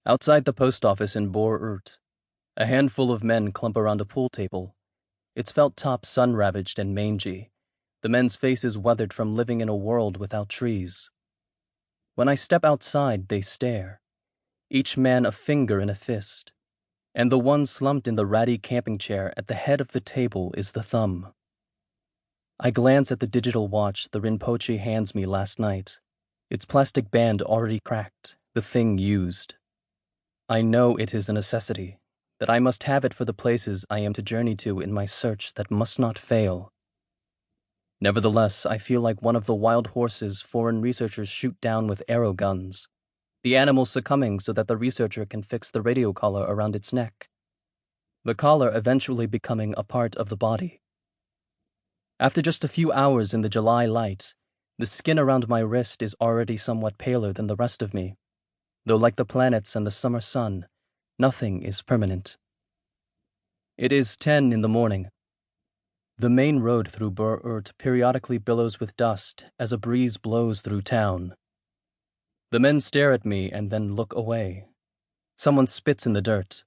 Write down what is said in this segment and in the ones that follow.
Outside the post office in Bor-Urt, a handful of men clump around a pool table, its felt top sun-ravaged and mangy, the men's faces weathered from living in a world without trees. When I step outside, they stare, each man a finger in a fist, and the one slumped in the ratty camping chair at the head of the table is the thumb. I glance at the digital watch the Rinpoche hands me last night, its plastic band already cracked, the thing used. I know it is a necessity, that I must have it for the places I am to journey to in my search that must not fail. Nevertheless, I feel like one of the wild horses foreign researchers shoot down with arrow guns, the animal succumbing so that the researcher can fix the radio collar around its neck, the collar eventually becoming a part of the body. After just a few hours in the July light, the skin around my wrist is already somewhat paler than the rest of me, though like the planets and the summer sun, nothing is permanent. It is 10 in the morning. The main road through Bor-Urt periodically billows with dust as a breeze blows through town. The men stare at me and then look away. Someone spits in the dirt.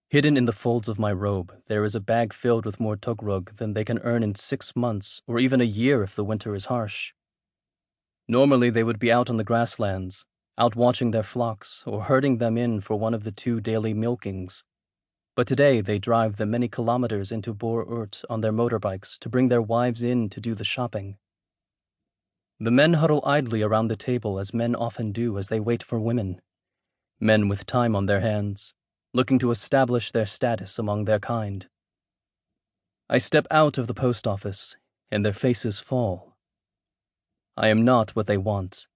Hidden in the folds of my robe, there is a bag filled with more togrug than they can earn in 6 months or even a year if the winter is harsh. Normally they would be out on the grasslands, out watching their flocks or herding them in for one of the 2 daily milkings. But today they drive the many kilometers into Bor-Urt on their motorbikes to bring their wives in to do the shopping. The men huddle idly around the table as men often do as they wait for women. Men with time on their hands, looking to establish their status among their kind. I step out of the post office, and their faces fall. I am not what they want.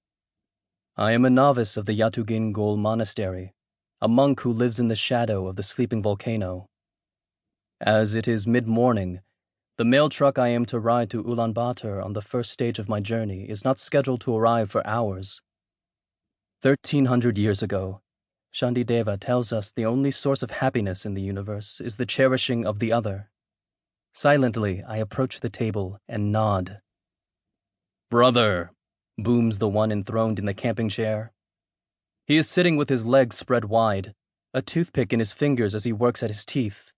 I am a novice of the Yatugin Gol monastery, a monk who lives in the shadow of the sleeping volcano. As it is mid-morning, the mail truck I am to ride to Ulaanbaatar on the first stage of my journey is not scheduled to arrive for hours. 1,300 years ago, Shantideva tells us the only source of happiness in the universe is the cherishing of the other. Silently, I approach the table and nod. "Brother," booms the one enthroned in the camping chair. He is sitting with his legs spread wide, a toothpick in his fingers as he works at his teeth.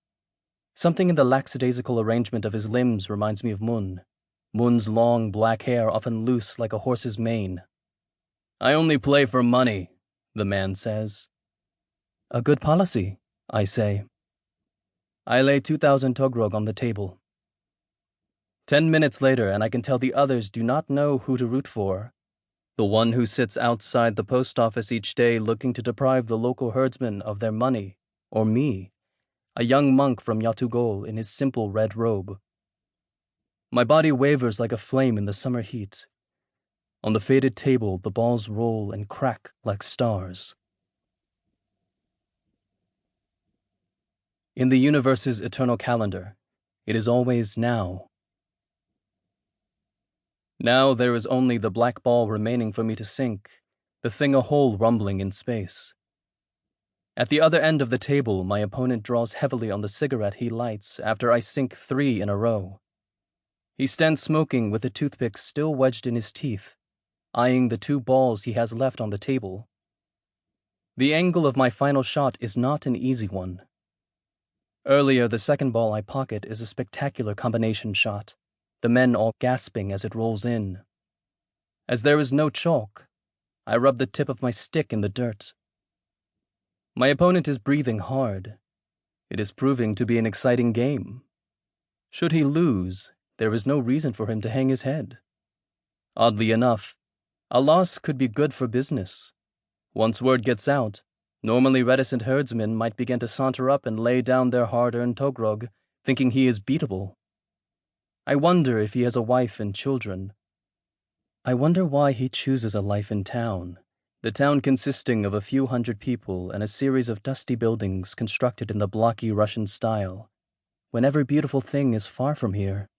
Something in the lackadaisical arrangement of his limbs reminds me of Mun. Mun's long black hair often loose like a horse's mane. "I only play for money," the man says. "A good policy," I say. I lay 2,000 togrog on the table. 10 minutes later, and I can tell the others do not know who to root for. The one who sits outside the post office each day looking to deprive the local herdsmen of their money, or me, a young monk from Yatugol in his simple red robe. My body wavers like a flame in the summer heat. On the faded table, the balls roll and crack like stars. In the universe's eternal calendar, it is always now. Now there is only the black ball remaining for me to sink, the thing a hole rumbling in space. At the other end of the table, my opponent draws heavily on the cigarette he lights after I sink 3 in a row. He stands smoking with the toothpick still wedged in his teeth, eyeing the 2 balls he has left on the table. The angle of my final shot is not an easy one. Earlier, the second ball I pocket is a spectacular combination shot, the men all gasping as it rolls in. As there is no chalk, I rub the tip of my stick in the dirt. My opponent is breathing hard. It is proving to be an exciting game. Should he lose, there is no reason for him to hang his head. Oddly enough, a loss could be good for business. Once word gets out, normally reticent herdsmen might begin to saunter up and lay down their hard-earned togrog, thinking he is beatable. I wonder if he has a wife and children. I wonder why he chooses a life in town, the town consisting of a few hundred people and a series of dusty buildings constructed in the blocky Russian style, when every beautiful thing is far from here.